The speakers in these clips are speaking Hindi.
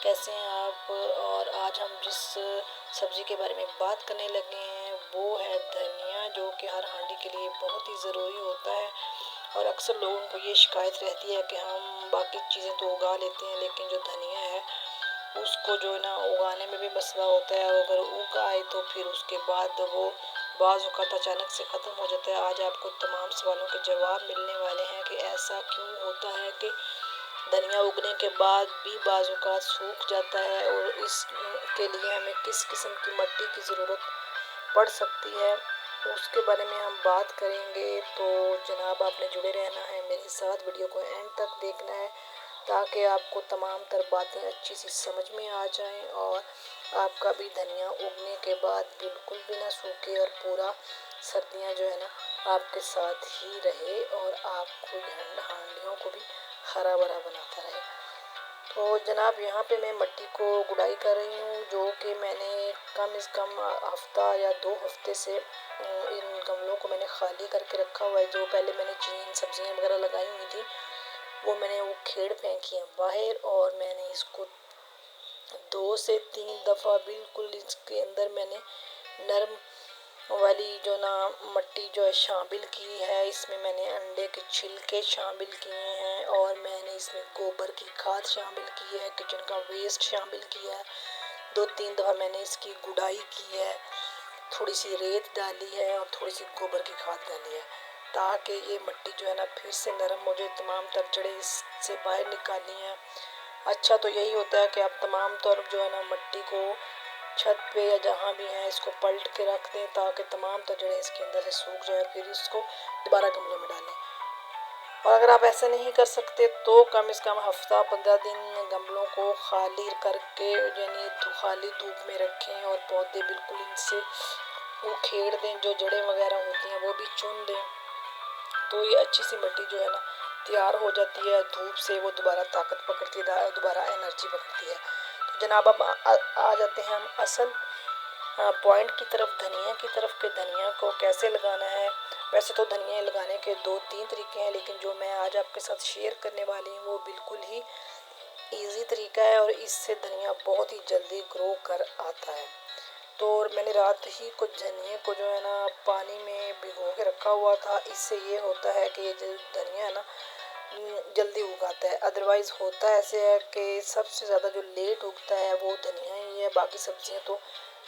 कैसे हैं आप। और आज हम जिस सब्ज़ी के बारे में बात करने लगे हैं वो है धनिया, जो कि हर हांडी के लिए बहुत ही ज़रूरी होता है। और अक्सर लोगों को ये शिकायत रहती है कि हम बाकी चीज़ें तो उगा लेते हैं, लेकिन जो धनिया है उसको जो है ना उगाने में भी मसला होता है। और अगर उग आए तो फिर उसके बाद वो बाज़ औक़ात अचानक से ख़त्म हो जाता है। आज आपको तमाम सवालों के जवाब मिलने वाले हैं कि ऐसा क्यों होता है कि धनिया उगने के बाद भी बाज़ औक़ात सूख जाता है, और इसके लिए हमें किस किस्म की मिट्टी की ज़रूरत पड़ सकती है, उसके बारे में हम बात करेंगे। तो जनाब, आपने जुड़े रहना है मेरे साथ, वीडियो को एंड तक देखना है ताकि आपको तमाम तर बातें अच्छी सी समझ में आ जाएं और आपका भी धनिया उगने के बाद बिल्कुल भी ना सूखे और पूरा सर्दियां जो है ना आपके साथ ही रहे और आपको हांडियों को भी हरा भरा बनाता रहे। तो जनाब, यहाँ पे मैं मिट्टी को गुड़ाई कर रही हूँ, जो कि मैंने कम से कम हफ्ता या 2 हफ्ते से इन गमलों को मैंने खाली करके रखा हुआ है। जो पहले मैंने जिन सब्जियाँ वगैरह लगाई हुई थी वो मैंने वो खेड़ फेंकी हैं बाहर, और मैंने इसको 2 से 3 दफ़ा बिल्कुल इसके अंदर मैंने नरम वाली जो ना मिट्टी जो है शामिल की है। इसमें मैंने अंडे के छिलके शामिल किए हैं, और मैंने इसमें गोबर की खाद शामिल की है, किचन का वेस्ट शामिल किया है। 2-3 दफ़ा मैंने इसकी गुड़ाई की है, थोड़ी सी रेत डाली है और थोड़ी सी गोबर की खाद डाली है, ताकि ये मिट्टी जो है ना फिर से नरम हो जाए। तमाम तर जड़ें इससे बाहर निकालनी है। अच्छा तो यही होता है कि आप तमाम तौर जो है ना मिट्टी को छत पे या जहाँ भी है इसको पलट के रख दें, ताकि तमाम तर जड़ें इसके अंदर से सूख जाए, फिर इसको दोबारा गमले में डालें। और अगर आप ऐसा नहीं कर सकते तो कम से कम हफ्ता 15 दिन गमलों को खाली करके यानी खाली धूप में रखें, और पौधे बिल्कुल इनसे उखेड़ दें, जो जड़ें वगैरह होती हैं वो भी चुन दें। तो ये अच्छी सी मिट्टी जो है ना तैयार हो जाती है। धूप से वो दोबारा ताकत पकड़ती है, दोबारा एनर्जी पकड़ती है। तो जनाब, अब आ जाते हैं हम असल पॉइंट की तरफ, धनिया की तरफ के धनिया को कैसे लगाना है। वैसे तो धनिया लगाने के 2-3 तरीके हैं, लेकिन जो मैं आज आपके साथ शेयर करने वाली हूँ वो बिल्कुल ही इजी तरीका है, और इससे धनिया बहुत ही जल्दी ग्रो कर आता है। तो मैंने रात ही कुछ धनिया को जो है ना पानी में भिगो के रखा हुआ था। इससे ये होता है कि ये जो धनिया है ना जल्दी उगाता है। अदरवाइज़ होता ऐसे है कि सबसे ज़्यादा जो लेट उगता है वो धनिया ही है, बाकी सब्जियां तो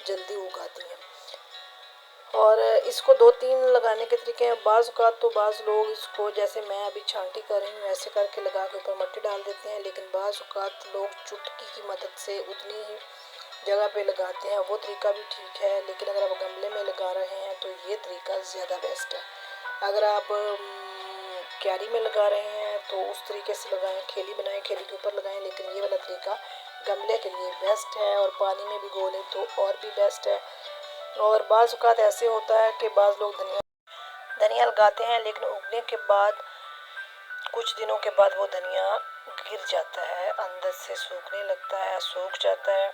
जल्दी उगाती हैं। और इसको 2-3 लगाने के तरीके हैं। बाज़ औक़ात तो बाज़ लोग इसको, जैसे मैं अभी छांटी कर रही हूँ, ऐसे करके लगा के ऊपर मिट्टी डाल देते हैं, लेकिन बाज़ औक़ात लोग चुटकी की मदद से उतनी ही जगह पे लगाते हैं। वो तरीका भी ठीक है, लेकिन अगर आप गमले में लगा रहे हैं तो ये तरीका ज़्यादा बेस्ट है। अगर आप क्यारी में लगा रहे हैं तो उस तरीके से लगाएं, खेली बनाएं, खेली के ऊपर लगाएं, लेकिन ये वाला तरीका गमले के लिए बेस्ट है, और पानी में भिगो लें तो और भी बेस्ट है। और बाज़ औक़ात ऐसे होता है कि बाज़ लोग धनिया लगाते हैं, लेकिन उगने के बाद कुछ दिनों के बाद वो धनिया गिर जाता है, अंदर से सूखने लगता है, सूख जाता है।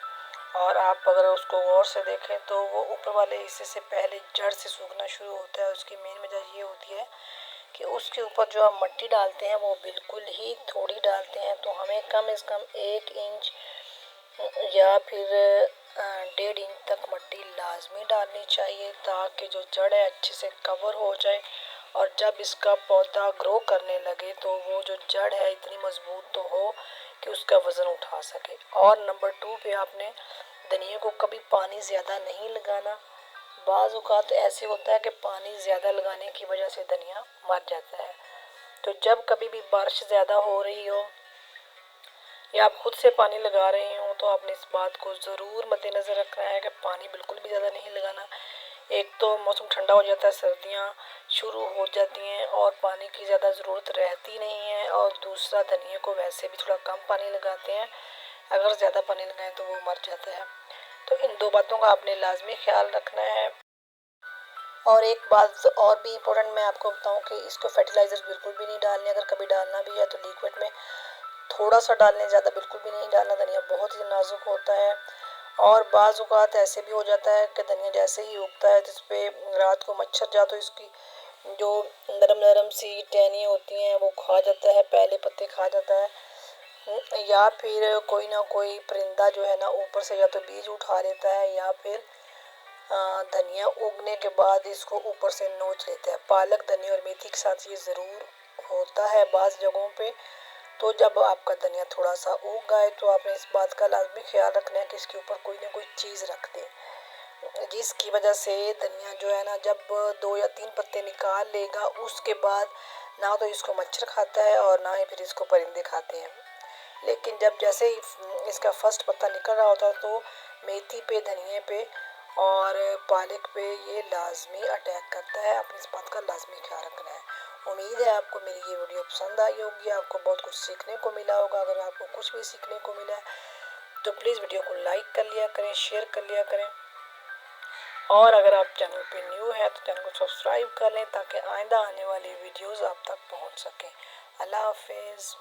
और आप अगर उसको गौर से देखें तो वो ऊपर वाले हिस्से से पहले जड़ से सूखना शुरू होता है। उसकी मेन वजह ये होती है कि उसके ऊपर जो हम मिट्टी डालते हैं वो बिल्कुल ही थोड़ी डालते हैं। तो हमें कम से कम 1 इंच या फिर 1.5 इंच तक मिट्टी लाजमी डालनी चाहिए, ताकि जो जड़ है अच्छे से कवर हो जाए, और जब इसका पौधा ग्रो करने लगे तो वो जो जड़ है इतनी मजबूत तो हो कि उसका वज़न उठा सके। और नंबर 2 पे आपने धनिया को कभी पानी ज़्यादा नहीं लगाना। बाज़ औक़ात ऐसे होता है कि पानी ज़्यादा लगाने की वजह से धनिया मर जाता है। तो जब कभी भी बारिश ज़्यादा हो रही हो या आप खुद से पानी लगा रहे हो तो आपने इस बात को ज़रूर मद्देनज़र रखना है कि पानी बिल्कुल भी ज़्यादा नहीं लगाना। एक तो मौसम ठंडा हो जाता है, सर्दियाँ शुरू हो जाती हैं और पानी की ज़्यादा ज़रूरत रहती नहीं है, और दूसरा धनिया को वैसे भी थोड़ा कम पानी लगाते हैं, अगर ज़्यादा पानी लगाएं तो वो मर जाता है। तो इन 2 बातों का आपने लाजमी ख्याल रखना है। और एक बात और भी इम्पोर्टेंट मैं आपको बताऊं कि इसको फर्टिलाइज़र बिल्कुल भी नहीं डालने। अगर कभी डालना भी है तो लिक्विड में थोड़ा सा डालने, ज़्यादा बिल्कुल भी नहीं डालना। धनिया बहुत ही नाजुक होता है, और बाज़ औक़ात ऐसे भी हो जाता है कि धनिया जैसे ही उगता है जिस पे रात को मच्छर जा तो इसकी जो नरम नरम सी टहनियाँ होती हैं वो खा जाता है, पहले पत्ते खा जाता है। या फिर कोई ना कोई परिंदा जो है ना ऊपर से या तो बीज उठा लेता है या फिर धनिया उगने के बाद इसको ऊपर से नोच लेता है। पालक, धनिया और मेथी के साथ ये ज़रूर होता है बाज़ जगहों पे। तो जब आपका धनिया थोड़ा सा उग गए तो आपने इस बात का लाजमी ख्याल रखना है कि इसके ऊपर कोई ना कोई चीज़ रख दें, जिसकी वजह से धनिया जो है ना जब 2 या 3 पत्ते निकाल लेगा उसके बाद ना तो इसको मच्छर खाता है और ना ही फिर इसको परिंदे खाते हैं। लेकिन जब जैसे ही इसका फर्स्ट पत्ता निकल रहा होता है तो मेथी पे, धनिए पे और पालक पे ये लाजमी अटैक करता है। आपने इस बात का लाजमी ख्याल रखना है। उम्मीद है आपको मेरी ये वीडियो पसंद आई होगी, आपको बहुत कुछ सीखने को मिला होगा। अगर आपको कुछ भी सीखने को मिला है तो प्लीज़ वीडियो को लाइक कर लिया करें, शेयर कर लिया करें और अगर आप चैनल पे न्यू है तो चैनल को सब्सक्राइब कर लें ताकि आइंदा आने वाली वीडियोस आप तक पहुंच सकें। अल्लाह हाफिज़।